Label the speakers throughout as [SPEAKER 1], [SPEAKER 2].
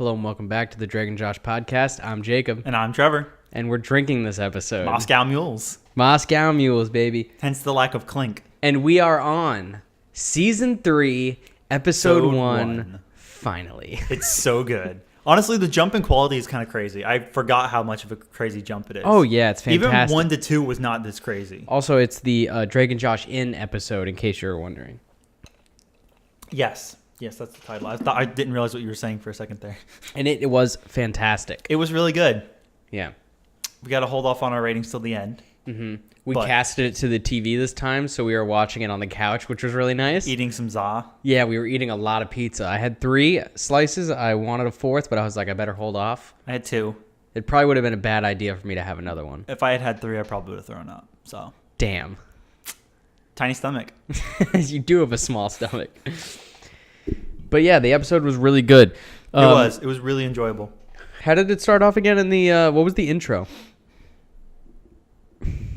[SPEAKER 1] Hello and welcome back to the Drake and Josh podcast. I'm Jacob.
[SPEAKER 2] And I'm Trevor.
[SPEAKER 1] And we're drinking this episode.
[SPEAKER 2] Moscow Mules.
[SPEAKER 1] Moscow Mules, baby.
[SPEAKER 2] Hence the lack of clink.
[SPEAKER 1] And we are on Season 3, Episode 1. Finally.
[SPEAKER 2] It's so good. Honestly, the jump in quality is kind of crazy. I forgot how much of a crazy jump it is.
[SPEAKER 1] Oh, yeah, it's fantastic.
[SPEAKER 2] Even 1 to 2 was not this crazy.
[SPEAKER 1] Also, it's the Drake and Josh in episode, in case you were wondering.
[SPEAKER 2] Yes, that's the title. I didn't realize what you were saying for a second there.
[SPEAKER 1] And it was fantastic.
[SPEAKER 2] It was really good.
[SPEAKER 1] Yeah.
[SPEAKER 2] We got to hold off on our ratings till the end.
[SPEAKER 1] Mm-hmm. We casted it to the TV this time, so we were watching it on the couch, which was really nice.
[SPEAKER 2] Eating some za.
[SPEAKER 1] Yeah, we were eating a lot of pizza. I had 3 slices. I wanted a 4th, but I was like, I better hold off.
[SPEAKER 2] I had 2.
[SPEAKER 1] It probably would have been a bad idea for me to have another one.
[SPEAKER 2] If I had 3, I probably would have thrown up. So.
[SPEAKER 1] Damn.
[SPEAKER 2] Tiny stomach.
[SPEAKER 1] You do have a small stomach. But yeah, the episode was really good.
[SPEAKER 2] It was really enjoyable.
[SPEAKER 1] How did it start off again in the, what was the intro?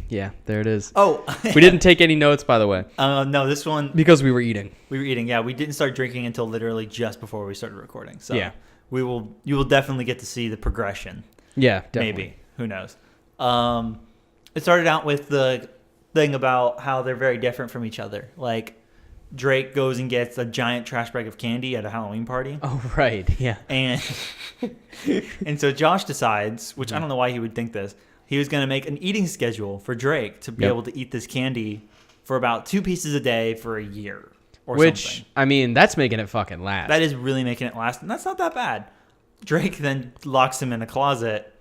[SPEAKER 1] Yeah, there it is.
[SPEAKER 2] Oh.
[SPEAKER 1] We didn't take any notes, by the way.
[SPEAKER 2] No, this one.
[SPEAKER 1] Because we were eating.
[SPEAKER 2] Yeah. We didn't start drinking until literally just before we started recording. So
[SPEAKER 1] yeah.
[SPEAKER 2] You will definitely get to see the progression.
[SPEAKER 1] Yeah, definitely.
[SPEAKER 2] Maybe. Who knows? It started out with the thing about how they're very different from each other. Like, Drake goes and gets a giant trash bag of candy at a Halloween party.
[SPEAKER 1] Oh, right. Yeah.
[SPEAKER 2] And so Josh decides, which I don't know why he would think this, he was going to make an eating schedule for Drake to be able to eat this candy for about 2 pieces a day for a year or something.
[SPEAKER 1] I mean, that's making it fucking last.
[SPEAKER 2] That is really making it last, and that's not that bad. Drake then locks him in a closet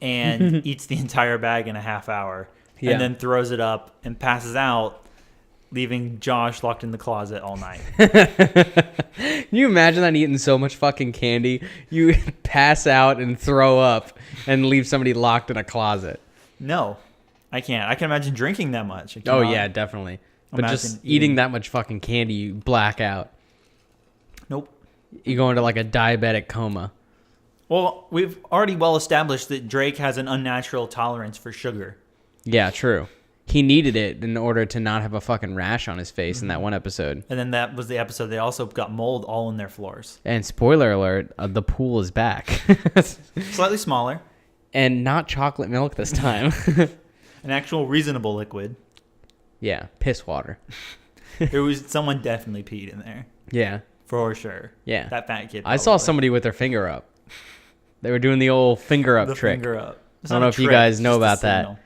[SPEAKER 2] and eats the entire bag in a half hour and then throws it up and passes out, leaving Josh locked in the closet all night.
[SPEAKER 1] Can you imagine that, eating so much fucking candy? You pass out and throw up and leave somebody locked in a closet.
[SPEAKER 2] No, I can't. I can imagine drinking that much.
[SPEAKER 1] Oh, yeah, definitely. But just eating that much fucking candy, you black out.
[SPEAKER 2] Nope.
[SPEAKER 1] You go into like a diabetic coma.
[SPEAKER 2] Well, we've already well established that Drake has an unnatural tolerance for sugar.
[SPEAKER 1] Yeah, true. He needed it in order to not have a fucking rash on his face in that one episode.
[SPEAKER 2] And then that was the episode they also got mold all in their floors.
[SPEAKER 1] And spoiler alert, the pool is back.
[SPEAKER 2] Slightly smaller.
[SPEAKER 1] And not chocolate milk this time.
[SPEAKER 2] An actual reasonable liquid.
[SPEAKER 1] Yeah, piss water.
[SPEAKER 2] Someone definitely peed in there.
[SPEAKER 1] Yeah.
[SPEAKER 2] For sure.
[SPEAKER 1] Yeah.
[SPEAKER 2] That fat kid.
[SPEAKER 1] I saw somebody with their finger up. They were doing the old finger up trick.
[SPEAKER 2] Finger up.
[SPEAKER 1] I don't know if you guys know about that.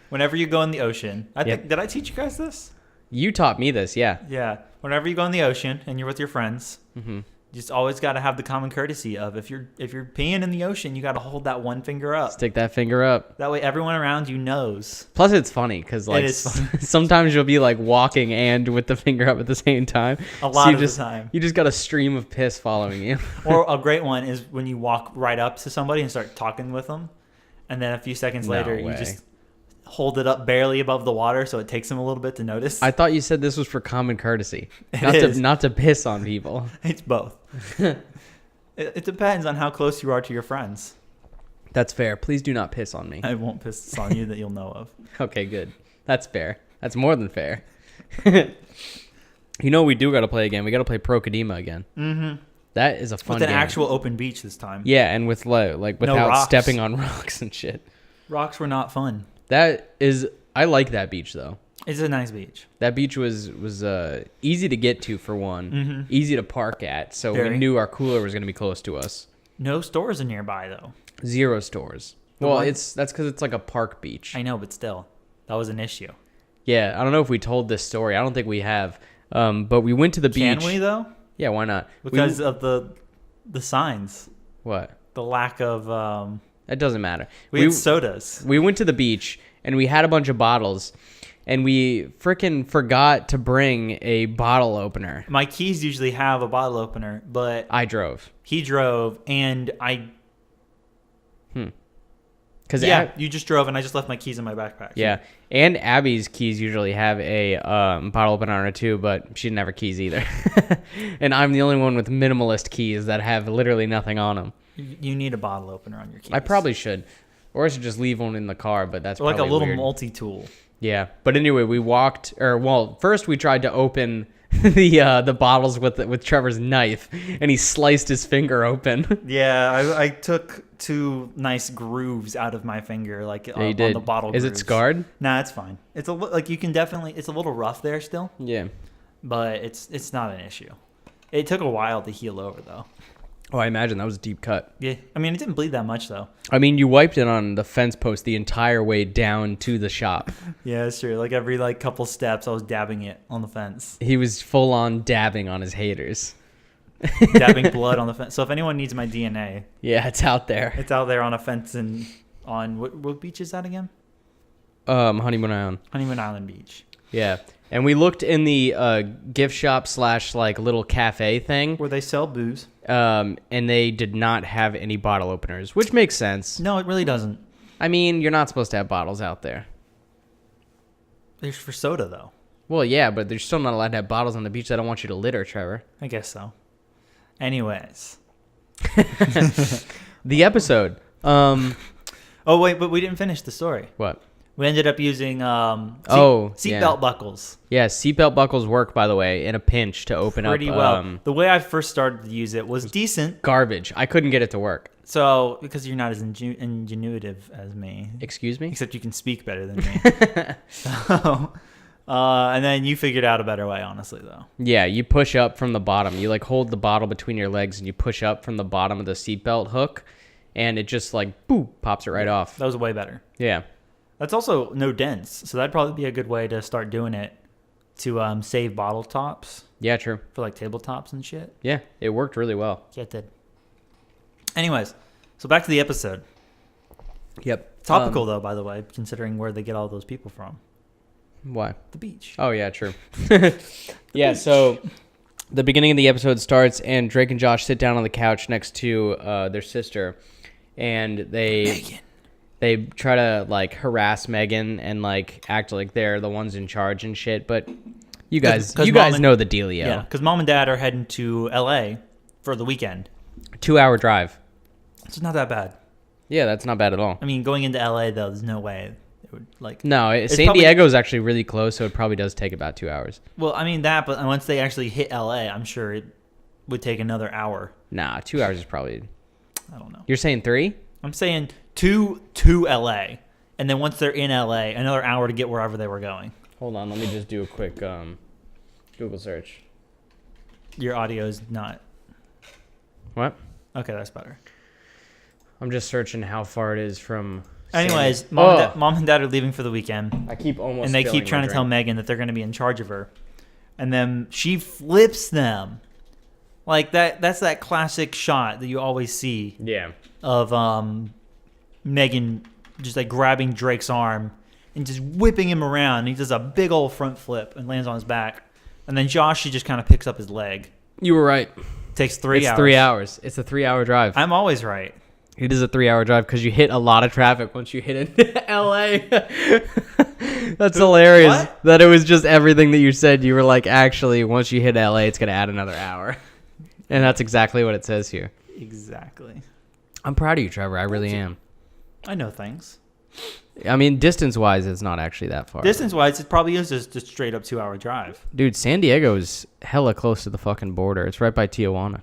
[SPEAKER 2] Whenever you go in the ocean, did I teach you guys this?
[SPEAKER 1] You taught me this, yeah.
[SPEAKER 2] Yeah. Whenever you go in the ocean and you're with your friends, you just always got to have the common courtesy of if you're peeing in the ocean, you got to hold that one finger up.
[SPEAKER 1] Stick that finger up.
[SPEAKER 2] That way, everyone around you knows.
[SPEAKER 1] Plus, it's funny because like sometimes you'll be like walking and with the finger up at the same time.
[SPEAKER 2] A lot of the time.
[SPEAKER 1] You just got a stream of piss following you.
[SPEAKER 2] Or a great one is when you walk right up to somebody and start talking with them, and then a few seconds later you just hold it up barely above the water so it takes them a little bit to notice.
[SPEAKER 1] I thought you said this was for common courtesy. Not to piss on people.
[SPEAKER 2] It's both. It depends on how close you are to your friends.
[SPEAKER 1] That's fair. Please do not piss on me.
[SPEAKER 2] I won't piss on you that you'll know of.
[SPEAKER 1] Okay, good. That's fair. That's more than fair. You know we do got to play again. We got to play Pro Kadima again. Mm-hmm. That is a fun game.
[SPEAKER 2] With an actual open beach this time.
[SPEAKER 1] Yeah, and with without stepping on rocks and shit.
[SPEAKER 2] Rocks were not fun.
[SPEAKER 1] I like that beach though.
[SPEAKER 2] It's a nice beach.
[SPEAKER 1] That beach was easy to get to for one, easy to park at, so we knew our cooler was going to be close to us.
[SPEAKER 2] No stores in nearby though.
[SPEAKER 1] 0 stores. That's because it's like a park beach.
[SPEAKER 2] I know, but still, that was an issue.
[SPEAKER 1] Yeah, I don't know if we told this story. I don't think we have. But we went to the beach.
[SPEAKER 2] Can we though?
[SPEAKER 1] Yeah, why not?
[SPEAKER 2] Because of the signs.
[SPEAKER 1] What?
[SPEAKER 2] The lack of.
[SPEAKER 1] That doesn't matter.
[SPEAKER 2] We had sodas.
[SPEAKER 1] We went to the beach, and we had a bunch of bottles, and we freaking forgot to bring a bottle opener.
[SPEAKER 2] My keys usually have a bottle opener, but...
[SPEAKER 1] I drove.
[SPEAKER 2] He drove, and I... You just drove, and I just left my keys in my backpack.
[SPEAKER 1] Yeah, and Abby's keys usually have a bottle opener on it too, but she didn't have her keys either. And I'm the only one with minimalist keys that have literally nothing on them.
[SPEAKER 2] You need a bottle opener on your keys.
[SPEAKER 1] I probably should. Or I should just leave one in the car, but that's
[SPEAKER 2] like
[SPEAKER 1] probably
[SPEAKER 2] a little
[SPEAKER 1] weird.
[SPEAKER 2] multi-tool.
[SPEAKER 1] Yeah. But anyway, first we tried to open the bottles with Trevor's knife, and he sliced his finger open.
[SPEAKER 2] Yeah, I took 2 nice grooves out of my finger, like
[SPEAKER 1] Yeah, you did.
[SPEAKER 2] on the bottle.
[SPEAKER 1] Is
[SPEAKER 2] grooves.
[SPEAKER 1] it scarred?
[SPEAKER 2] Nah, it's fine. It's like you can definitely. It's a little rough there still,
[SPEAKER 1] Yeah.
[SPEAKER 2] but it's not an issue. It took a while to heal over though.
[SPEAKER 1] Oh, I imagine that was a deep cut.
[SPEAKER 2] Yeah, I mean it didn't bleed that much though.
[SPEAKER 1] I mean, you wiped it on the fence post the entire way down to the shop.
[SPEAKER 2] Yeah, that's true. Like every couple steps, I was dabbing it on the fence.
[SPEAKER 1] He was full on dabbing on his haters.
[SPEAKER 2] Dabbing blood on the fence. So if anyone needs my DNA,
[SPEAKER 1] Yeah, it's out there.
[SPEAKER 2] it's out there on a fence on what beach is that again?
[SPEAKER 1] Honeymoon Island.
[SPEAKER 2] Honeymoon Island Beach.
[SPEAKER 1] Yeah. And we looked in the gift shop / like little cafe thing.
[SPEAKER 2] Where they sell booze.
[SPEAKER 1] And they did not have any bottle openers, which makes sense.
[SPEAKER 2] No, it really doesn't.
[SPEAKER 1] I mean, you're not supposed to have bottles out there.
[SPEAKER 2] There's for soda though.
[SPEAKER 1] Well, yeah, but they're still not allowed to have bottles on the beach. I don't want you to litter, Trevor.
[SPEAKER 2] I guess so. Anyways.
[SPEAKER 1] The episode.
[SPEAKER 2] Oh wait, but we didn't finish the story.
[SPEAKER 1] What?
[SPEAKER 2] We ended up using seatbelt buckles.
[SPEAKER 1] Yeah, seatbelt buckles work, by the way, in a pinch to open
[SPEAKER 2] Pretty
[SPEAKER 1] up.
[SPEAKER 2] well. The way I first started to use it was decent.
[SPEAKER 1] Garbage. I couldn't get it to work.
[SPEAKER 2] So, because you're not as ingenuitive as me.
[SPEAKER 1] Excuse me?
[SPEAKER 2] Except you can speak better than me. So, and then you figured out a better way, honestly, though.
[SPEAKER 1] Yeah, you push up from the bottom. You hold the bottle between your legs and you push up from the bottom of the seatbelt hook, and it just boop, pops it right off.
[SPEAKER 2] That was way better.
[SPEAKER 1] Yeah.
[SPEAKER 2] That's also no dents, so that'd probably be a good way to start doing it to save bottle tops.
[SPEAKER 1] Yeah, true.
[SPEAKER 2] For tabletops and shit.
[SPEAKER 1] Yeah, it worked really well.
[SPEAKER 2] Yeah, it did. Anyways, so back to the episode.
[SPEAKER 1] Yep.
[SPEAKER 2] Topical though, by the way, considering where they get all those people from.
[SPEAKER 1] Why?
[SPEAKER 2] The beach.
[SPEAKER 1] Oh, yeah, true. Yeah, so the beginning of the episode starts, and Drake and Josh sit down on the couch next to their sister, and they try to harass Megan and act like they're the ones in charge and shit. But you guys know the dealio.
[SPEAKER 2] Yeah, because mom and dad are heading to LA for the weekend.
[SPEAKER 1] 2-hour drive.
[SPEAKER 2] It's not that bad.
[SPEAKER 1] Yeah, that's not bad at all.
[SPEAKER 2] I mean, going into LA though, there's no way it would
[SPEAKER 1] No, San Diego is actually really close, so it probably does take about 2 hours.
[SPEAKER 2] Well, I mean that, but once they actually hit LA, I'm sure it would take another hour.
[SPEAKER 1] Nah, 2 hours is probably.
[SPEAKER 2] I don't know.
[SPEAKER 1] You're saying 3?
[SPEAKER 2] I'm saying to LA, and then once they're in LA, another hour to get wherever they were going.
[SPEAKER 1] Hold on, let me just do a quick Google search.
[SPEAKER 2] Your audio is not.
[SPEAKER 1] What?
[SPEAKER 2] Okay, that's better.
[SPEAKER 1] I'm just searching how far it is from.
[SPEAKER 2] Anyways, mom and dad are leaving for the weekend.
[SPEAKER 1] I keep almost.
[SPEAKER 2] And they keep trying to tell Megan that they're going to be in charge of her, and then she flips them. That's that classic shot that you always see.
[SPEAKER 1] Yeah.
[SPEAKER 2] Of Megan just grabbing Drake's arm and just whipping him around. And he does a big old front flip and lands on his back. And then Josh, she just kind of picks up his leg.
[SPEAKER 1] You were right.
[SPEAKER 2] Takes 3 hours.
[SPEAKER 1] It's 3 hours. It's a 3-hour drive.
[SPEAKER 2] I'm always right.
[SPEAKER 1] It is a 3-hour drive because you hit a lot of traffic once you hit into LA. That's hilarious.
[SPEAKER 2] What?
[SPEAKER 1] That it was just everything that you said. You were actually, once you hit LA, it's going to add another hour. And that's exactly what it says here.
[SPEAKER 2] Exactly.
[SPEAKER 1] I'm proud of you, Trevor. I really am.
[SPEAKER 2] I know things.
[SPEAKER 1] I mean, distance-wise, it's not actually that far.
[SPEAKER 2] Distance-wise, it probably is just a straight up 2-hour drive.
[SPEAKER 1] Dude, San Diego is hella close to the fucking border. It's right by Tijuana.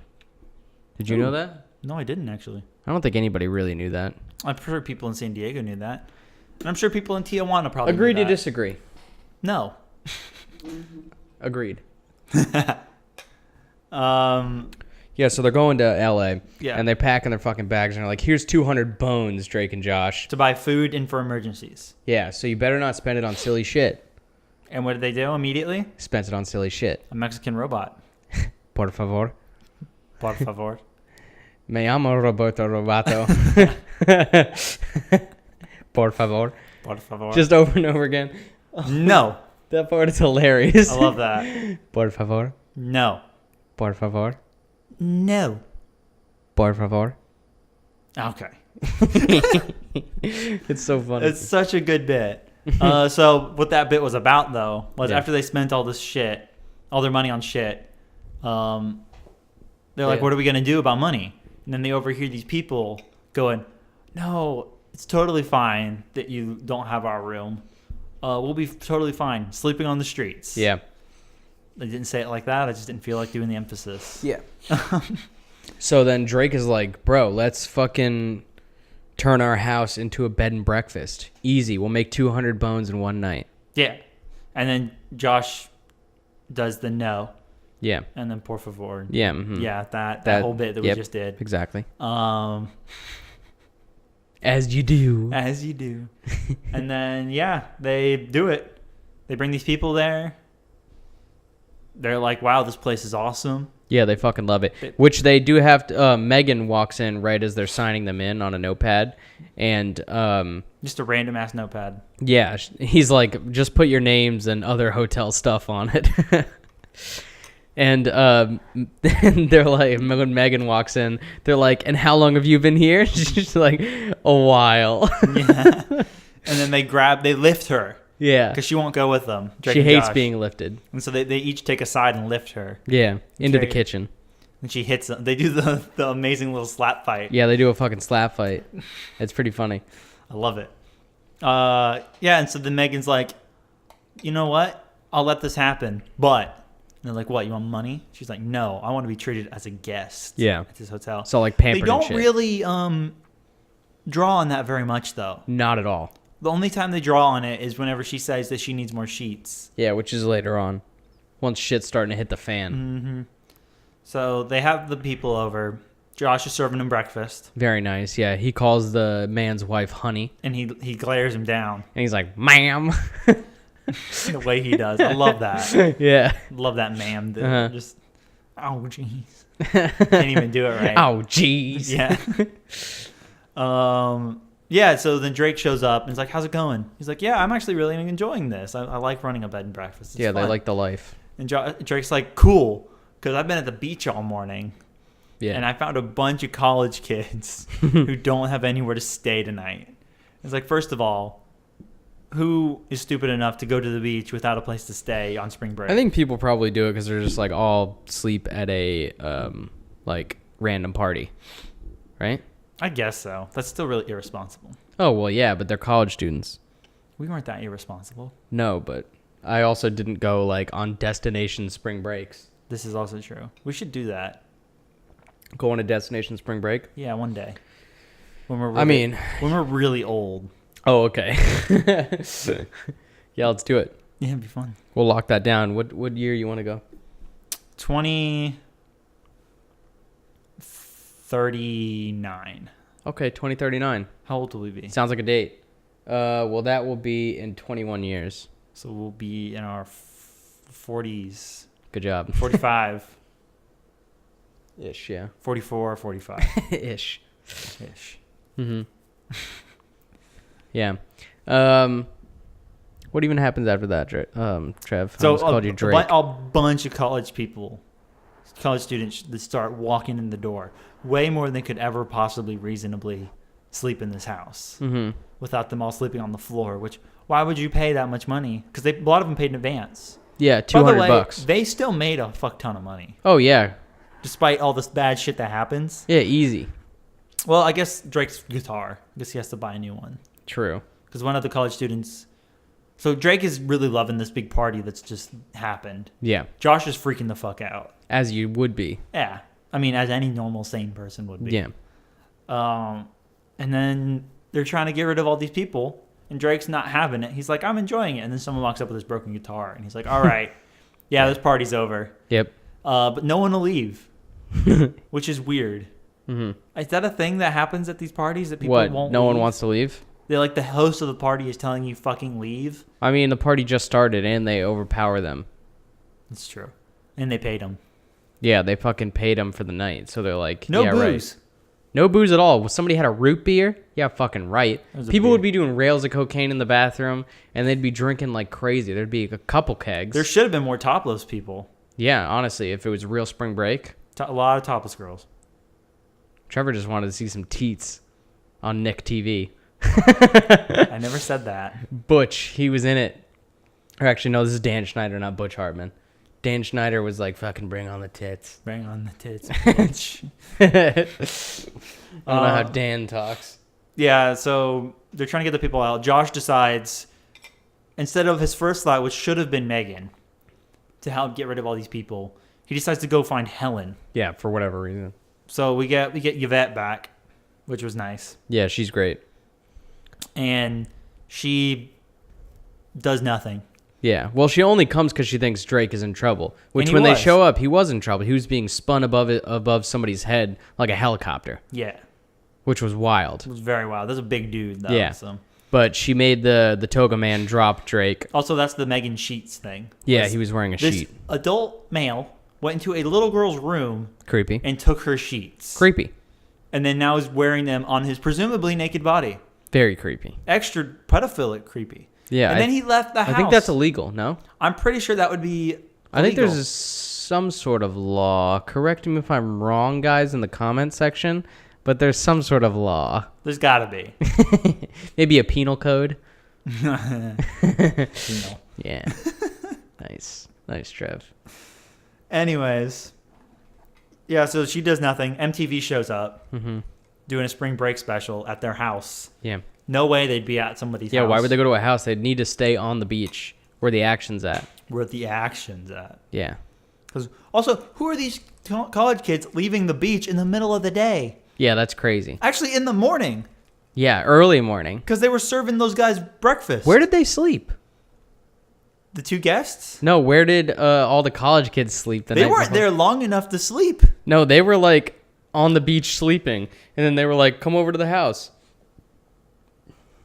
[SPEAKER 1] Did you know that?
[SPEAKER 2] No, I didn't actually.
[SPEAKER 1] I don't think anybody really knew that.
[SPEAKER 2] I'm sure people in San Diego knew that. And I'm sure people in Tijuana probably
[SPEAKER 1] Agree
[SPEAKER 2] knew
[SPEAKER 1] to
[SPEAKER 2] that.
[SPEAKER 1] disagree.
[SPEAKER 2] No.
[SPEAKER 1] Agreed.
[SPEAKER 2] Um,
[SPEAKER 1] Yeah, so they're going to L.A.
[SPEAKER 2] Yeah.
[SPEAKER 1] And they're packing their fucking bags, and they're like, here's 200 bones, Drake and Josh.
[SPEAKER 2] to buy food and for emergencies.
[SPEAKER 1] Yeah, so you better not spend it on silly shit.
[SPEAKER 2] And what did they do immediately?
[SPEAKER 1] Spent it on silly shit.
[SPEAKER 2] A Mexican robot.
[SPEAKER 1] Por favor.
[SPEAKER 2] Por favor.
[SPEAKER 1] Me llamo Roberto Robato. Por favor.
[SPEAKER 2] Por favor.
[SPEAKER 1] Just over and over again.
[SPEAKER 2] No.
[SPEAKER 1] That part is hilarious.
[SPEAKER 2] I love that.
[SPEAKER 1] Por favor.
[SPEAKER 2] No.
[SPEAKER 1] Por favor.
[SPEAKER 2] No.
[SPEAKER 1] Por favor.
[SPEAKER 2] Okay.
[SPEAKER 1] It's so funny.
[SPEAKER 2] It's such a good bit. So what that bit was about, though, was
[SPEAKER 1] Yeah.
[SPEAKER 2] after they spent all this shit, all their money on shit, they're like,
[SPEAKER 1] Yeah.
[SPEAKER 2] what are we going to do about money? And then they overhear these people going, no, it's totally fine that you don't have our room. We'll be totally fine sleeping on the streets.
[SPEAKER 1] Yeah.
[SPEAKER 2] I didn't say it like that. I just didn't feel like doing the emphasis.
[SPEAKER 1] Yeah. So then Drake is like, bro, let's fucking turn our house into a bed and breakfast. Easy. We'll make 200 bones in one night.
[SPEAKER 2] Yeah. And then Josh does the no.
[SPEAKER 1] Yeah.
[SPEAKER 2] And then por favor.
[SPEAKER 1] Yeah. Mm-hmm.
[SPEAKER 2] Yeah, that whole bit that we just did.
[SPEAKER 1] Exactly.
[SPEAKER 2] As
[SPEAKER 1] you do.
[SPEAKER 2] As you do. And then, yeah, they do it. They bring these people there. They're like, wow, this place is awesome.
[SPEAKER 1] Yeah, they fucking love it. Which they do have to, Megan walks in right as they're signing them in on a notepad. And
[SPEAKER 2] just a random ass notepad.
[SPEAKER 1] Yeah, he's like, just put your names and other hotel stuff on it. And they're like, when Megan walks in, they're like, and how long have you been here? She's like, a while.
[SPEAKER 2] Yeah. And then they lift her.
[SPEAKER 1] Yeah.
[SPEAKER 2] Because she won't go with them.
[SPEAKER 1] She hates being lifted.
[SPEAKER 2] And so they each take a side and lift her.
[SPEAKER 1] Yeah, into the kitchen.
[SPEAKER 2] And she hits them. They do the amazing little slap fight.
[SPEAKER 1] Yeah, they do a fucking slap fight. It's pretty funny.
[SPEAKER 2] I love it. Yeah, and so then Megan's like, you know what? I'll let this happen. But, and they're like, what, you want money? She's like, no, I want to be treated as a guest at this hotel.
[SPEAKER 1] So like pampered
[SPEAKER 2] They don't
[SPEAKER 1] and shit.
[SPEAKER 2] really draw on that very much, though.
[SPEAKER 1] Not at all.
[SPEAKER 2] The only time they draw on it is whenever she says that she needs more sheets.
[SPEAKER 1] Yeah, which is later on. Once shit's starting to hit the fan.
[SPEAKER 2] Mm-hmm. So they have the people over. Josh is serving them breakfast.
[SPEAKER 1] Very nice. Yeah, he calls the man's wife honey.
[SPEAKER 2] And he glares him down.
[SPEAKER 1] And he's like, ma'am.
[SPEAKER 2] The way he does. I love that.
[SPEAKER 1] Yeah.
[SPEAKER 2] Love that ma'am. Just, oh, jeez. Can't even do it right.
[SPEAKER 1] Oh, jeez.
[SPEAKER 2] Yeah. Yeah, so then Drake shows up and he's like, how's it going? He's like, yeah, I'm actually really enjoying this. I like running a bed and breakfast. It's
[SPEAKER 1] fun. They like the life. And
[SPEAKER 2] Drake's like, cool, because I've been at the beach all morning.
[SPEAKER 1] Yeah.
[SPEAKER 2] And I found a bunch of college kids who don't have anywhere to stay tonight. It's like, first of all, who is stupid enough to go to the beach without a place to stay on spring break?
[SPEAKER 1] I think people probably do it because they're just like all sleep at a like random party, right?
[SPEAKER 2] I guess so. That's still really irresponsible.
[SPEAKER 1] Oh, well, yeah, but they're college students.
[SPEAKER 2] We weren't that irresponsible.
[SPEAKER 1] No, but I also didn't go like on destination spring breaks.
[SPEAKER 2] This is also true. We should do that.
[SPEAKER 1] Go on a destination spring break?
[SPEAKER 2] Yeah, one day. When we're really old.
[SPEAKER 1] Oh, okay. Yeah, let's do it.
[SPEAKER 2] Yeah, it'd be fun.
[SPEAKER 1] We'll lock that down. What year you want to go?
[SPEAKER 2] 2039.
[SPEAKER 1] Okay, 2039.
[SPEAKER 2] How old will we be?
[SPEAKER 1] Sounds like a date. Well, that will be in 21 years.
[SPEAKER 2] So we'll be in our 40s.
[SPEAKER 1] Good job.
[SPEAKER 2] 45.
[SPEAKER 1] Ish, yeah.
[SPEAKER 2] 44, 45.
[SPEAKER 1] Ish. Mm-hmm. Yeah. What even happens after that, Trev?
[SPEAKER 2] So
[SPEAKER 1] called you Drake.
[SPEAKER 2] A bunch of college students that start walking in the door. Way more than they could ever possibly reasonably sleep in this house without them all sleeping on the floor. Which, why would you pay that much money? Because a lot of them paid in advance.
[SPEAKER 1] Yeah, $200.
[SPEAKER 2] They still made a fuck ton of money.
[SPEAKER 1] Oh yeah,
[SPEAKER 2] despite all this bad shit that happens.
[SPEAKER 1] Yeah, easy.
[SPEAKER 2] Well, I guess Drake's guitar. I guess he has to buy a new one.
[SPEAKER 1] True.
[SPEAKER 2] Because one of the college students. So Drake is really loving this big party that's just happened.
[SPEAKER 1] Yeah.
[SPEAKER 2] Josh is freaking the fuck out.
[SPEAKER 1] As you would be.
[SPEAKER 2] Yeah. I mean, as any normal, sane person would be.
[SPEAKER 1] Yeah.
[SPEAKER 2] And then they're trying to get rid of all these people, and Drake's not having it. He's like, I'm enjoying it. And then someone walks up with his broken guitar, and he's like, all right, yeah, this party's over.
[SPEAKER 1] Yep.
[SPEAKER 2] But no one will leave, which is weird. Mm-hmm. Is that a thing that happens at these parties that people won't
[SPEAKER 1] No
[SPEAKER 2] leave?
[SPEAKER 1] one wants to leave?
[SPEAKER 2] They're like, the host of the party is telling you fucking leave?
[SPEAKER 1] I mean, the party just started, and they overpower them.
[SPEAKER 2] That's true. And they paid them.
[SPEAKER 1] Yeah, they fucking paid them for the night. So they're like,
[SPEAKER 2] no
[SPEAKER 1] yeah,
[SPEAKER 2] booze.
[SPEAKER 1] Right. No booze at all. Somebody had a root beer? Yeah, fucking right. People would be doing rails of cocaine in the bathroom, and they'd be drinking like crazy. There'd be a couple kegs.
[SPEAKER 2] There should have been more topless people.
[SPEAKER 1] Yeah, honestly, if it was real spring break.
[SPEAKER 2] A lot of topless girls.
[SPEAKER 1] Trevor just wanted to see some teats on Nick TV.
[SPEAKER 2] I never said that.
[SPEAKER 1] Butch, he was in it. Or actually, no, this is Dan Schneider, not Butch Hartman. Dan Schneider was like, fucking bring on the tits.
[SPEAKER 2] Bring on the tits, bitch.
[SPEAKER 1] I don't know how Dan talks.
[SPEAKER 2] Yeah, so they're trying to get the people out. Josh decides, instead of his first thought, which should have been Megan, to help get rid of all these people, he decides to go find Helen.
[SPEAKER 1] Yeah, for whatever reason.
[SPEAKER 2] So we get Yvette back, which was nice.
[SPEAKER 1] Yeah, she's great.
[SPEAKER 2] And she does nothing.
[SPEAKER 1] Yeah, well, she only comes because she thinks Drake is in trouble. Which,
[SPEAKER 2] And
[SPEAKER 1] when they show up, he was in trouble. He was being spun above somebody's head like a helicopter.
[SPEAKER 2] Yeah.
[SPEAKER 1] Which was wild.
[SPEAKER 2] It was very wild. That's a big dude, though.
[SPEAKER 1] Yeah.
[SPEAKER 2] So.
[SPEAKER 1] But she made the toga man drop Drake.
[SPEAKER 2] Also, that's the Megan Sheets thing.
[SPEAKER 1] Yeah, he was wearing a
[SPEAKER 2] this
[SPEAKER 1] sheet.
[SPEAKER 2] Adult male went into a little girl's room
[SPEAKER 1] Creepy.
[SPEAKER 2] and took her sheets.
[SPEAKER 1] Creepy.
[SPEAKER 2] And then now is wearing them on his presumably naked body.
[SPEAKER 1] Very creepy.
[SPEAKER 2] Extra pedophilic creepy.
[SPEAKER 1] Yeah.
[SPEAKER 2] And then he left the house.
[SPEAKER 1] I think that's illegal, no?
[SPEAKER 2] I'm pretty sure that would be illegal.
[SPEAKER 1] I think there's some sort of law. Correct me if I'm wrong, guys, in the comment section. But there's some sort of law.
[SPEAKER 2] There's got to be.
[SPEAKER 1] Maybe a penal code.
[SPEAKER 2] No.
[SPEAKER 1] Yeah. Nice. Nice, Trev.
[SPEAKER 2] Anyways. Yeah, so she does nothing. MTV shows up doing a spring break special at their house.
[SPEAKER 1] Yeah.
[SPEAKER 2] No way they'd be at somebody's house.
[SPEAKER 1] Yeah, why would they go to a house? They'd need to stay on the beach where the action's at.
[SPEAKER 2] Where the action's at.
[SPEAKER 1] Yeah.
[SPEAKER 2] Because also, who are these college kids leaving the beach in the middle of the day?
[SPEAKER 1] Yeah, that's crazy.
[SPEAKER 2] Actually, in the morning.
[SPEAKER 1] Yeah, early morning.
[SPEAKER 2] Because they were serving those guys breakfast.
[SPEAKER 1] Where did they sleep?
[SPEAKER 2] The two guests?
[SPEAKER 1] No, where did all the college kids sleep the night
[SPEAKER 2] They weren't
[SPEAKER 1] before?
[SPEAKER 2] there long enough to sleep.
[SPEAKER 1] No, they were like on the beach sleeping. And then they were like, come over to the house.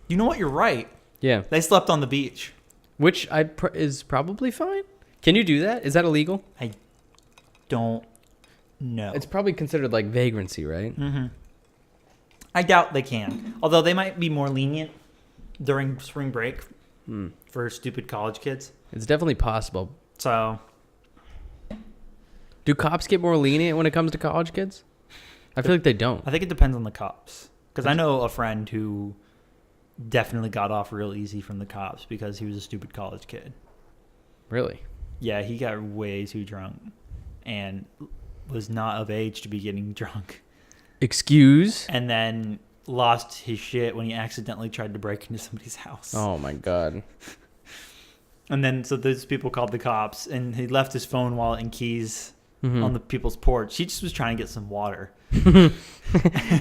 [SPEAKER 2] You know what? You're right.
[SPEAKER 1] Yeah.
[SPEAKER 2] They slept on the beach.
[SPEAKER 1] Which is probably fine. Can you do that? Is that illegal?
[SPEAKER 2] I don't know.
[SPEAKER 1] It's probably considered like vagrancy, right?
[SPEAKER 2] Mm-hmm. I doubt they can. Although they might be more lenient during spring break for stupid college kids.
[SPEAKER 1] It's definitely possible.
[SPEAKER 2] So,
[SPEAKER 1] Do cops get more lenient when it comes to college kids? I feel like they don't.
[SPEAKER 2] I think it depends on the cops. Because I know a friend who definitely got off real easy from the cops because he was a stupid college kid.
[SPEAKER 1] Really?
[SPEAKER 2] Yeah, he got way too drunk and was not of age to be getting drunk.
[SPEAKER 1] Excuse?
[SPEAKER 2] And then lost his shit when he accidentally tried to break into somebody's house.
[SPEAKER 1] Oh my god.
[SPEAKER 2] And then so those people called the cops, and he left his phone, wallet, and keys on the people's porch. He just was trying to get some water.
[SPEAKER 1] He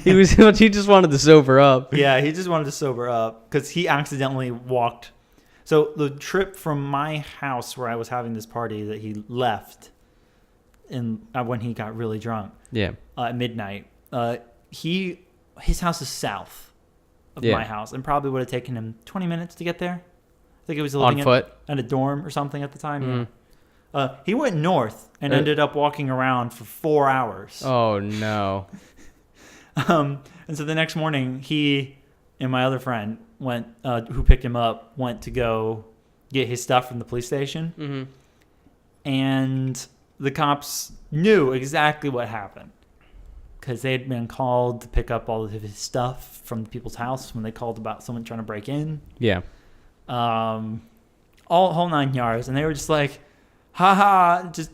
[SPEAKER 1] just wanted to sober up.
[SPEAKER 2] Yeah, he just wanted to sober up because he accidentally walked. So the trip from my house where I was having this party that he left when he got really drunk.
[SPEAKER 1] Yeah.
[SPEAKER 2] At midnight. His house is south of my house, and probably would have taken him 20 minutes to get there. I think it was living
[SPEAKER 1] On foot?
[SPEAKER 2] in a dorm or something at the time. Yeah. He went north and ended up walking around for 4 hours.
[SPEAKER 1] Oh no.
[SPEAKER 2] And so the next morning, he and my other friend went, who picked him up, went to go get his stuff from the police station. And the cops knew exactly what happened because they had been called to pick up all of his stuff from people's house when they called about someone trying to break in.
[SPEAKER 1] Yeah.
[SPEAKER 2] Whole 9 yards. And they were just like, haha, just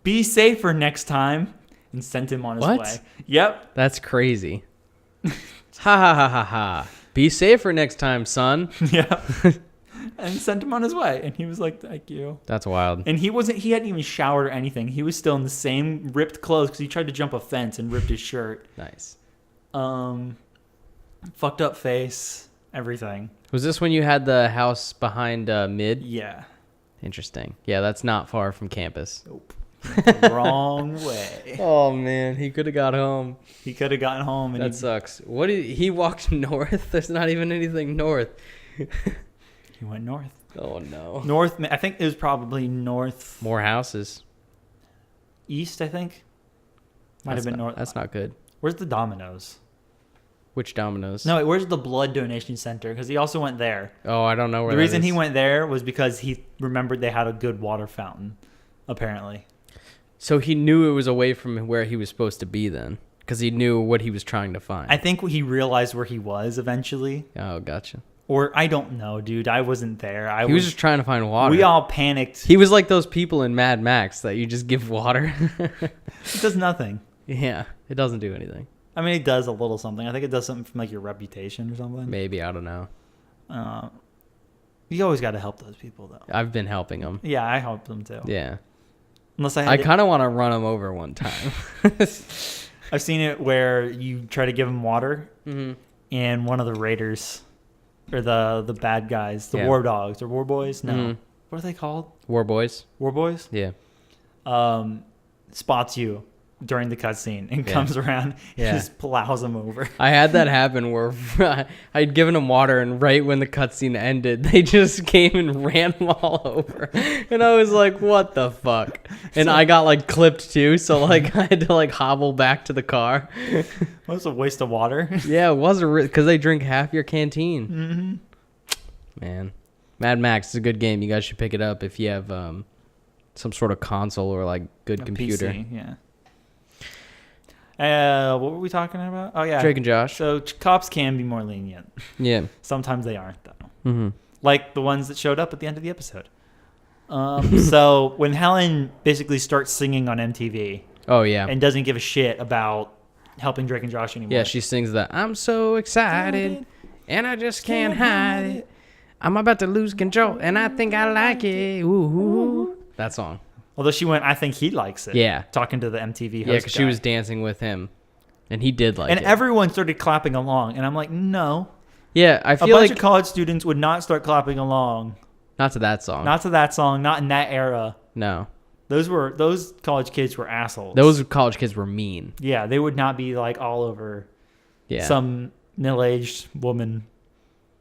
[SPEAKER 2] be safer next time, and sent him on his way. Yep.
[SPEAKER 1] That's crazy. Ha ha ha ha ha. Be safer next time, son.
[SPEAKER 2] Yeah. And sent him on his way. And he was like, thank you.
[SPEAKER 1] That's wild.
[SPEAKER 2] And he hadn't even showered or anything. He was still in the same ripped clothes because he tried to jump a fence and ripped his shirt.
[SPEAKER 1] Nice.
[SPEAKER 2] Fucked up face, everything.
[SPEAKER 1] Was this when you had the house behind Mid?
[SPEAKER 2] Yeah.
[SPEAKER 1] Interesting. Yeah, that's not far from campus.
[SPEAKER 2] Nope. Wrong way.
[SPEAKER 1] Oh man, he could have got home.
[SPEAKER 2] He could have gotten home. And
[SPEAKER 1] That sucks. He walked north? There's not even anything north.
[SPEAKER 2] He went north.
[SPEAKER 1] Oh no.
[SPEAKER 2] North, I think it was probably north.
[SPEAKER 1] More houses.
[SPEAKER 2] East, I think. Might have been north.
[SPEAKER 1] That's not good.
[SPEAKER 2] Where's the Domino's?
[SPEAKER 1] Which Domino's?
[SPEAKER 2] No, wait, where's the blood donation center? Because he also went there.
[SPEAKER 1] Oh, I don't know where
[SPEAKER 2] The
[SPEAKER 1] that
[SPEAKER 2] reason
[SPEAKER 1] is.
[SPEAKER 2] he went there was because he remembered they had a good water fountain, apparently.
[SPEAKER 1] So he knew it was away from where he was supposed to be then, because he knew what he was trying to find.
[SPEAKER 2] I think he realized where he was eventually.
[SPEAKER 1] Oh, gotcha.
[SPEAKER 2] Or I don't know, dude. I wasn't there.
[SPEAKER 1] He was just trying to find water.
[SPEAKER 2] We all panicked.
[SPEAKER 1] He was like those people in Mad Max that you just give water.
[SPEAKER 2] It does nothing.
[SPEAKER 1] Yeah, it doesn't do anything.
[SPEAKER 2] I mean, it does a little something. I think it does something from like your reputation or something.
[SPEAKER 1] Maybe, I don't know.
[SPEAKER 2] You always got to help those people, though.
[SPEAKER 1] I've been helping him.
[SPEAKER 2] Yeah, I help them too.
[SPEAKER 1] Yeah.
[SPEAKER 2] Unless I
[SPEAKER 1] I kind of want to run him over one time.
[SPEAKER 2] I've seen it where you try to give him water,
[SPEAKER 1] Mm-hmm.
[SPEAKER 2] and one of the raiders, or the bad guys, the war dogs or war boys. No,
[SPEAKER 1] Mhm.
[SPEAKER 2] what are they called?
[SPEAKER 1] War boys.
[SPEAKER 2] War boys.
[SPEAKER 1] Yeah.
[SPEAKER 2] Spots you during the cutscene and
[SPEAKER 1] Yeah.
[SPEAKER 2] comes around
[SPEAKER 1] Yeah.
[SPEAKER 2] and just plows him over.
[SPEAKER 1] I had that happen where I'd given them water, and right when the cutscene ended, they just came and ran them all over. And I was like, what the fuck? And I got like clipped too, so like I had to like hobble back to the car.
[SPEAKER 2] That was a waste of water.
[SPEAKER 1] Yeah, it was because they drink half your canteen.
[SPEAKER 2] Mm-hmm.
[SPEAKER 1] Man, Mad Max is a good game. You guys should pick it up if you have some sort of console or like good
[SPEAKER 2] A
[SPEAKER 1] computer.
[SPEAKER 2] PC, yeah. What were we talking about? Oh yeah,
[SPEAKER 1] Drake and Josh.
[SPEAKER 2] So cops can be more lenient.
[SPEAKER 1] Yeah.
[SPEAKER 2] Sometimes they aren't though.
[SPEAKER 1] Mm-hmm.
[SPEAKER 2] Like the ones that showed up at the end of the episode. So when Helen basically starts singing on MTV
[SPEAKER 1] Oh yeah.
[SPEAKER 2] and doesn't give a shit about helping Drake and Josh anymore.
[SPEAKER 1] Yeah, she sings that I'm so excited and I just can't hide it. I'm about to lose control and I think I like it. Ooh, ooh, ooh. That song.
[SPEAKER 2] Although she went, I think he likes it.
[SPEAKER 1] Yeah.
[SPEAKER 2] Talking to the MTV host.
[SPEAKER 1] Yeah, because she
[SPEAKER 2] guy.
[SPEAKER 1] was dancing with him and he did like
[SPEAKER 2] And
[SPEAKER 1] it.
[SPEAKER 2] everyone started clapping along. And I'm like, no.
[SPEAKER 1] Yeah, I
[SPEAKER 2] A
[SPEAKER 1] feel
[SPEAKER 2] bunch
[SPEAKER 1] like
[SPEAKER 2] of college students would not start clapping along.
[SPEAKER 1] not to that song.
[SPEAKER 2] Not to that song. Not in that era.
[SPEAKER 1] No.
[SPEAKER 2] Those college kids were assholes.
[SPEAKER 1] Those college kids were mean.
[SPEAKER 2] Yeah, they would not be like all over
[SPEAKER 1] Yeah.
[SPEAKER 2] some middle-aged woman.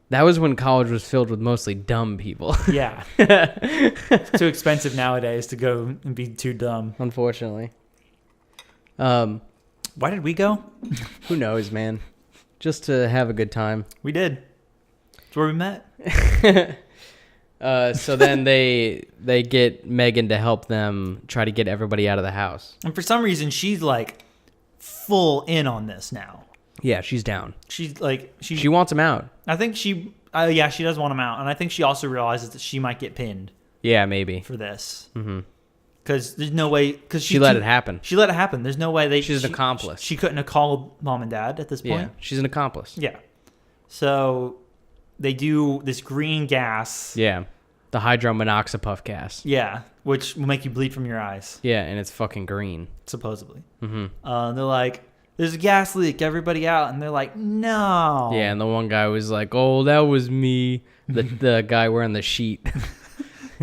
[SPEAKER 1] That was when college was filled with mostly dumb people.
[SPEAKER 2] Yeah. It's too expensive nowadays to go and be too dumb.
[SPEAKER 1] Unfortunately.
[SPEAKER 2] Why did we go?
[SPEAKER 1] Who knows, man? Just to have a good time.
[SPEAKER 2] We did. That's where we met.
[SPEAKER 1] So then they get Megan to help them try to get everybody out of the house.
[SPEAKER 2] And for some reason, she's like full in on this now.
[SPEAKER 1] Yeah, she's down.
[SPEAKER 2] She's like
[SPEAKER 1] She wants him out.
[SPEAKER 2] I think she she does want him out, and I think she also realizes that she might get pinned
[SPEAKER 1] Yeah, maybe.
[SPEAKER 2] for this.
[SPEAKER 1] Mm-hmm.
[SPEAKER 2] Because there's no way. Because
[SPEAKER 1] She let it happen.
[SPEAKER 2] She let it happen. There's no way
[SPEAKER 1] She's an accomplice.
[SPEAKER 2] She couldn't have called mom and dad at this
[SPEAKER 1] Yeah,
[SPEAKER 2] point.
[SPEAKER 1] she's an accomplice.
[SPEAKER 2] Yeah. So they do this green gas.
[SPEAKER 1] Yeah, the hydromonoxopuff gas.
[SPEAKER 2] Yeah, which will make you bleed from your eyes,
[SPEAKER 1] Yeah, and it's fucking green.
[SPEAKER 2] supposedly.
[SPEAKER 1] Mm-hmm.
[SPEAKER 2] They're like, "There's a gas leak. Everybody out!" And they're like, "No."
[SPEAKER 1] Yeah, and the one guy was like, "Oh, that was me." The guy wearing the sheet.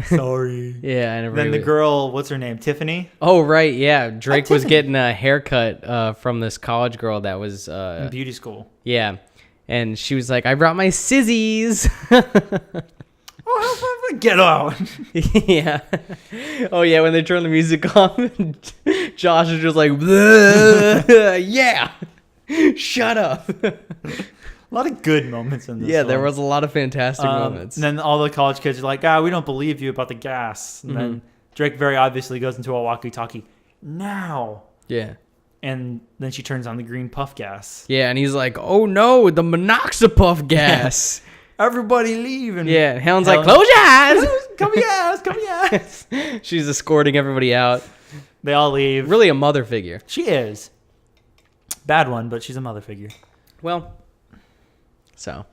[SPEAKER 2] Sorry.
[SPEAKER 1] Yeah, and
[SPEAKER 2] Then the girl, what's her name? Tiffany.
[SPEAKER 1] Oh right, yeah. Drake was
[SPEAKER 2] Tiffany.
[SPEAKER 1] getting a haircut from this college girl that was
[SPEAKER 2] In beauty school.
[SPEAKER 1] yeah, and she was like, "I brought my scissors."
[SPEAKER 2] Oh, get out.
[SPEAKER 1] Yeah. Oh yeah, when they turn the music off, Josh is just like, "Bleh, yeah, shut up."
[SPEAKER 2] A lot of good moments in this.
[SPEAKER 1] Yeah, there
[SPEAKER 2] one.
[SPEAKER 1] was a lot of fantastic moments.
[SPEAKER 2] And then all the college kids are like, we don't believe you about the gas. And then Drake very obviously goes into a walkie-talkie. Now.
[SPEAKER 1] Yeah.
[SPEAKER 2] And then she turns on the green puff gas.
[SPEAKER 1] Yeah, and he's like, "Oh no, the monoxopuff gas."
[SPEAKER 2] Everybody leave. And
[SPEAKER 1] Yeah, Helen's like, "Close your eyes."
[SPEAKER 2] Come yes, come yes.
[SPEAKER 1] She's escorting everybody out.
[SPEAKER 2] They all leave.
[SPEAKER 1] Really a mother figure.
[SPEAKER 2] She is. Bad one, but she's a mother figure.
[SPEAKER 1] Well, so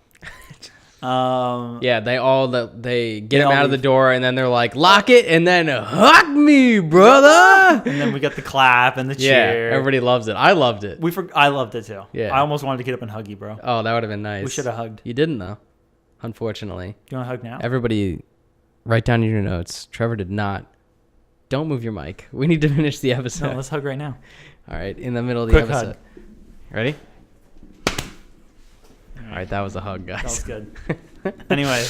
[SPEAKER 2] Yeah,
[SPEAKER 1] they get him
[SPEAKER 2] all
[SPEAKER 1] out of the
[SPEAKER 2] leave.
[SPEAKER 1] door, and then they're like, "Lock it," and then hug me, brother.
[SPEAKER 2] And then we got the clap and the
[SPEAKER 1] Yeah,
[SPEAKER 2] cheer.
[SPEAKER 1] everybody loves it. I loved it.
[SPEAKER 2] I loved it too.
[SPEAKER 1] Yeah.
[SPEAKER 2] I almost wanted to get up and hug you, bro.
[SPEAKER 1] Oh, that would have been nice.
[SPEAKER 2] We should have hugged.
[SPEAKER 1] You didn't though, unfortunately.
[SPEAKER 2] You want to hug now?
[SPEAKER 1] Everybody, write down your notes. Trevor did not. Don't move your mic. We need to finish the episode.
[SPEAKER 2] No, let's hug right now.
[SPEAKER 1] All right, in the middle of the
[SPEAKER 2] Quick
[SPEAKER 1] episode.
[SPEAKER 2] hug.
[SPEAKER 1] Ready? All right, that was a hug,
[SPEAKER 2] That was
[SPEAKER 1] guys.
[SPEAKER 2] good. Anyway,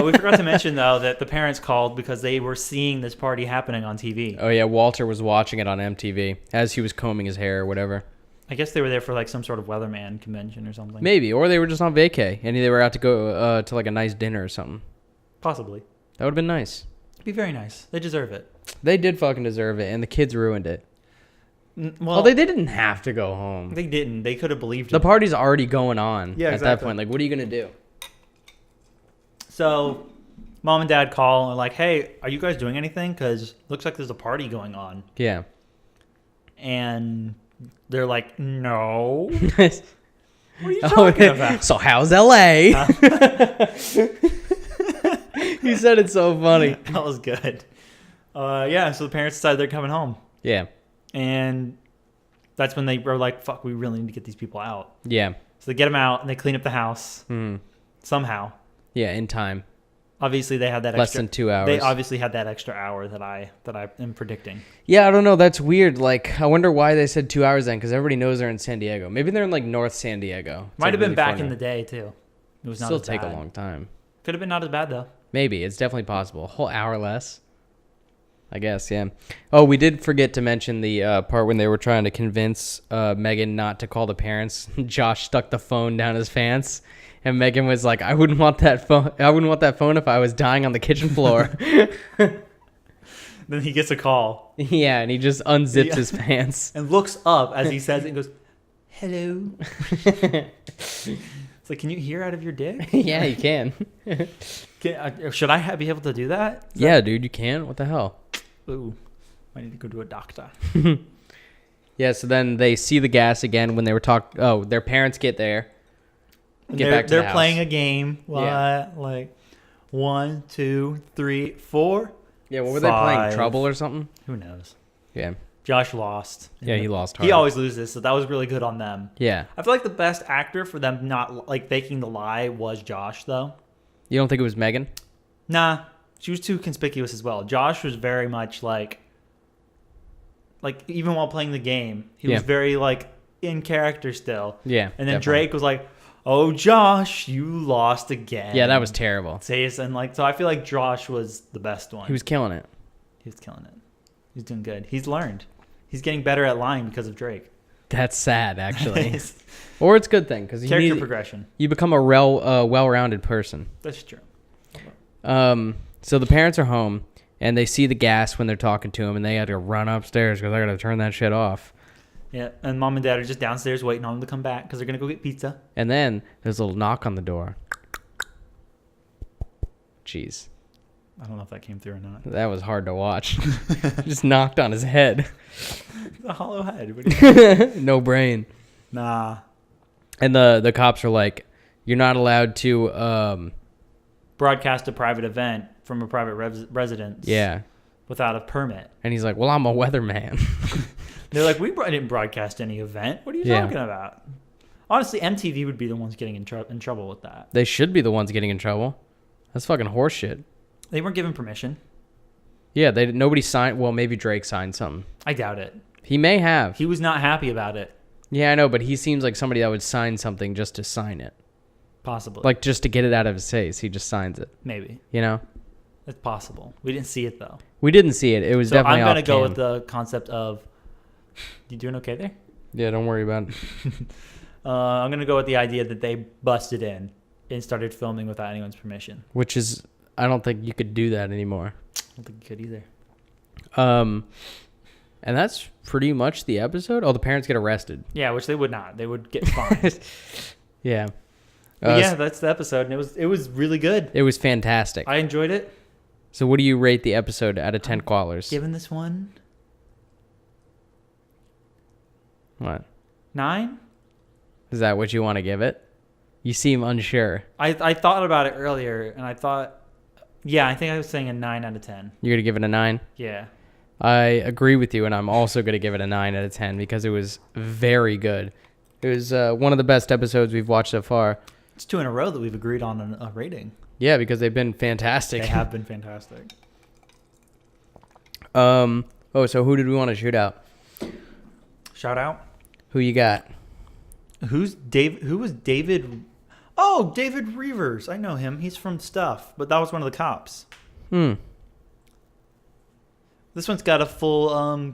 [SPEAKER 2] we forgot to mention though that the parents called because they were seeing this party happening on TV.
[SPEAKER 1] Oh yeah, Walter was watching it on MTV as he was combing his hair or whatever.
[SPEAKER 2] I guess they were there for like some sort of weatherman convention or something.
[SPEAKER 1] Maybe, or they were just on vacay and they were out to go to like a nice dinner or something.
[SPEAKER 2] Possibly.
[SPEAKER 1] That would have been nice.
[SPEAKER 2] It'd be very nice. They deserve it.
[SPEAKER 1] They did fucking deserve it, and the kids ruined it.
[SPEAKER 2] Well,
[SPEAKER 1] They didn't have to go home.
[SPEAKER 2] They didn't. They could have believed
[SPEAKER 1] The
[SPEAKER 2] it.
[SPEAKER 1] party's already going on
[SPEAKER 2] Yeah,
[SPEAKER 1] at that
[SPEAKER 2] exactly.
[SPEAKER 1] point. Like, what are you gonna do?
[SPEAKER 2] So, mom and dad call and are like, "Hey, are you guys doing anything? Because looks like there's a party going on."
[SPEAKER 1] Yeah.
[SPEAKER 2] And they're like, "No."
[SPEAKER 1] Oh,
[SPEAKER 2] What are you talking about?
[SPEAKER 1] So how's LA? He said it so funny.
[SPEAKER 2] That was good. Yeah, so the parents decide they're coming home.
[SPEAKER 1] Yeah.
[SPEAKER 2] And that's when they were like, fuck, we really need to get these people out.
[SPEAKER 1] Yeah.
[SPEAKER 2] So they get them out and they clean up the house somehow.
[SPEAKER 1] Yeah, in time.
[SPEAKER 2] Obviously, they had that
[SPEAKER 1] Less
[SPEAKER 2] extra,
[SPEAKER 1] than 2 hours.
[SPEAKER 2] They obviously had that extra hour that I am predicting.
[SPEAKER 1] Yeah, I don't know. That's weird. Like, I wonder why they said 2 hours then, because everybody knows they're in San Diego. Maybe they're in, like, North San Diego. It's
[SPEAKER 2] Might
[SPEAKER 1] like
[SPEAKER 2] have been
[SPEAKER 1] really
[SPEAKER 2] back
[SPEAKER 1] far
[SPEAKER 2] in the
[SPEAKER 1] north.
[SPEAKER 2] day, too. It was not
[SPEAKER 1] Still
[SPEAKER 2] as
[SPEAKER 1] take
[SPEAKER 2] bad.
[SPEAKER 1] a long time.
[SPEAKER 2] Could have been not as bad, though.
[SPEAKER 1] Maybe. It's definitely possible. A whole hour less. I guess, yeah. Oh, we did forget to mention the part when they were trying to convince Megan not to call the parents. Josh stuck the phone down his pants. And Megan was like, I wouldn't want that phone. I wouldn't want that phone if I was dying on the kitchen floor.
[SPEAKER 2] Then he gets a call.
[SPEAKER 1] Yeah, and he just unzips his pants.
[SPEAKER 2] And looks up as he says it and goes, hello. It's like, can you hear out of your dick?
[SPEAKER 1] Yeah, you can.
[SPEAKER 2] Should I be able to do that?
[SPEAKER 1] Yeah, dude, you can. What the hell?
[SPEAKER 2] Ooh, I need to go to a doctor.
[SPEAKER 1] Yeah, so then they see the gas again when they were talking. Oh, their parents get there. Get back to the
[SPEAKER 2] they're
[SPEAKER 1] house.
[SPEAKER 2] playing a game.
[SPEAKER 1] Yeah.
[SPEAKER 2] Like 1, 2, 3, 4.
[SPEAKER 1] Yeah, what were they playing? Trouble or something?
[SPEAKER 2] Who knows?
[SPEAKER 1] Yeah.
[SPEAKER 2] Josh lost.
[SPEAKER 1] Yeah, he lost hard.
[SPEAKER 2] He always loses, so that was really good on them.
[SPEAKER 1] Yeah.
[SPEAKER 2] I feel like the best actor for them not like faking the lie was Josh, though.
[SPEAKER 1] You don't think it was Megan?
[SPEAKER 2] Nah, she was too conspicuous as well. Josh was very much like even while playing the game, he was very like in character still.
[SPEAKER 1] Yeah.
[SPEAKER 2] And then
[SPEAKER 1] definitely.
[SPEAKER 2] Drake was like, "Oh, Josh, you lost again."
[SPEAKER 1] Yeah, that was terrible.
[SPEAKER 2] And like, so I feel like Josh was the best one.
[SPEAKER 1] He was killing it.
[SPEAKER 2] He was killing it. He's doing good. He's learned. He's getting better at lying because of Drake.
[SPEAKER 1] That's sad, actually. Or it's a good thing because
[SPEAKER 2] Character progression.
[SPEAKER 1] You become a well-rounded person.
[SPEAKER 2] That's true.
[SPEAKER 1] So the parents are home and they see the gas when they're talking to him, and they had to run upstairs because they're gonna turn that shit off.
[SPEAKER 2] Yeah, and mom and dad are just downstairs waiting on them to come back because they're gonna go get pizza.
[SPEAKER 1] And then there's a little knock on the door. Jeez,
[SPEAKER 2] I don't know if that came through or not.
[SPEAKER 1] that was hard to watch. Just knocked on his head.
[SPEAKER 2] The hollow head. What do you
[SPEAKER 1] No brain.
[SPEAKER 2] Nah.
[SPEAKER 1] And the cops are like, "You're not allowed to."
[SPEAKER 2] Broadcast a private event from a private residence.
[SPEAKER 1] Yeah.
[SPEAKER 2] Without a permit.
[SPEAKER 1] And he's like, "Well, I'm a weatherman."
[SPEAKER 2] They're like, "We didn't broadcast any event. What are you talking about?" Honestly, MTV would be the ones getting in trouble with that.
[SPEAKER 1] They should be the ones getting in trouble. That's fucking horseshit.
[SPEAKER 2] They weren't given permission.
[SPEAKER 1] Yeah, nobody signed. Well, maybe Drake signed something.
[SPEAKER 2] I doubt it.
[SPEAKER 1] He may have.
[SPEAKER 2] He was not happy about it.
[SPEAKER 1] Yeah, I know, but he seems like somebody that would sign something just to sign it.
[SPEAKER 2] Possibly.
[SPEAKER 1] Like, just to get it out of his face. He just signs it.
[SPEAKER 2] Maybe.
[SPEAKER 1] You know?
[SPEAKER 2] It's possible. We didn't see it, though.
[SPEAKER 1] We didn't see it. It was
[SPEAKER 2] So
[SPEAKER 1] definitely
[SPEAKER 2] I'm going to
[SPEAKER 1] off
[SPEAKER 2] go
[SPEAKER 1] cam.
[SPEAKER 2] with the concept of... You doing okay there?
[SPEAKER 1] Yeah, don't worry about it.
[SPEAKER 2] I'm going to go with the idea that they busted in and started filming without anyone's permission.
[SPEAKER 1] Which is... I don't think you could do that anymore.
[SPEAKER 2] I don't think you could either.
[SPEAKER 1] And that's pretty much the episode. Oh, the parents get arrested.
[SPEAKER 2] Yeah, which they would not. They would get fined.
[SPEAKER 1] Yeah.
[SPEAKER 2] But yeah, that's the episode, and it was really good.
[SPEAKER 1] It was fantastic.
[SPEAKER 2] I enjoyed it.
[SPEAKER 1] So what do you rate the episode out of 10 koalas?
[SPEAKER 2] Given this one,
[SPEAKER 1] What?
[SPEAKER 2] 9.
[SPEAKER 1] Is that what you want to give it? You seem unsure.
[SPEAKER 2] I thought about it earlier, and I thought, yeah, I think I was saying a 9 out of 10.
[SPEAKER 1] You're going to give it a 9?
[SPEAKER 2] Yeah.
[SPEAKER 1] I agree with you, and I'm also going to give it a 9 out of 10 because it was very good. It was one of the best episodes we've watched so far.
[SPEAKER 2] It's 2 in a row that we've agreed on a rating.
[SPEAKER 1] Yeah, because they've been fantastic.
[SPEAKER 2] They have been fantastic.
[SPEAKER 1] Oh, so who did we want to shoot out?
[SPEAKER 2] Shout out.
[SPEAKER 1] Who you got?
[SPEAKER 2] Who was David? Oh, David Reavers. I know him. He's from Stuff, but that was one of the cops. This one's got a full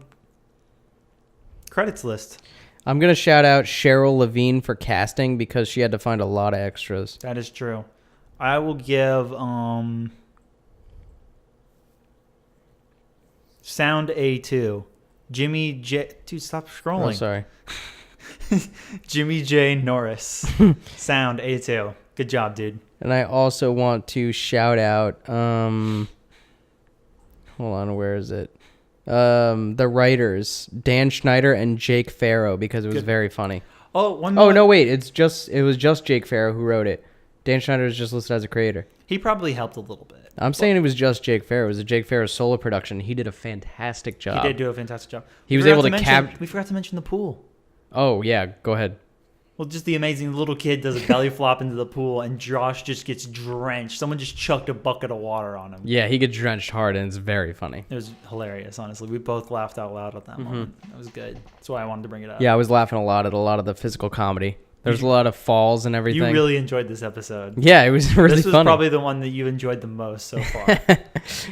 [SPEAKER 2] credits list.
[SPEAKER 1] I'm going to shout out Cheryl Levine for casting because she had to find a lot of extras.
[SPEAKER 2] That is true. I will give Sound A2. Jimmy J. Dude, stop scrolling.
[SPEAKER 1] Oh, sorry.
[SPEAKER 2] Jimmy J. Norris. Sound A2. Good job, dude.
[SPEAKER 1] And I also want to shout out, hold on, where is it? The writers, Dan Schneider and Jake Farrow, because it was very funny.
[SPEAKER 2] Oh,
[SPEAKER 1] no, wait, it was just Jake Farrow who wrote it. Dan Schneider is just listed as a creator.
[SPEAKER 2] He probably helped a little bit.
[SPEAKER 1] I'm saying it was just Jake Farrow. It was a Jake Farrow solo production. He did a fantastic job.
[SPEAKER 2] He did do a fantastic job.
[SPEAKER 1] He was able to
[SPEAKER 2] We forgot to mention the pool.
[SPEAKER 1] Oh, yeah. Go ahead.
[SPEAKER 2] Well, just the amazing little kid does a belly flop into the pool, and Josh just gets drenched. Someone just chucked a bucket of water on him.
[SPEAKER 1] Yeah, he gets drenched hard, and it's very funny.
[SPEAKER 2] It was hilarious, honestly. We both laughed out loud at that moment. It was good. That's why I wanted to bring it up.
[SPEAKER 1] Yeah, I was laughing a lot at a lot of the physical comedy. There's a lot of falls and everything.
[SPEAKER 2] You really enjoyed this episode.
[SPEAKER 1] Yeah, it was really funny.
[SPEAKER 2] This was probably the one that you enjoyed the most so far.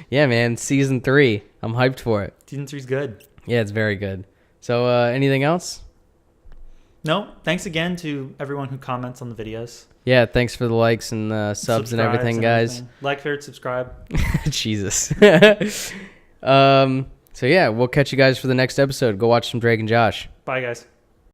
[SPEAKER 1] Yeah, man. Season 3. I'm hyped for it.
[SPEAKER 2] Season 3's good.
[SPEAKER 1] Yeah, it's very good. So, anything else?
[SPEAKER 2] No, thanks again to everyone who comments on the videos.
[SPEAKER 1] Yeah, thanks for the likes and the subs and everything, guys.
[SPEAKER 2] Like, favorite, subscribe.
[SPEAKER 1] Jesus. So, yeah, we'll catch you guys for the next episode. Go watch some Drake and Josh.
[SPEAKER 2] Bye, guys.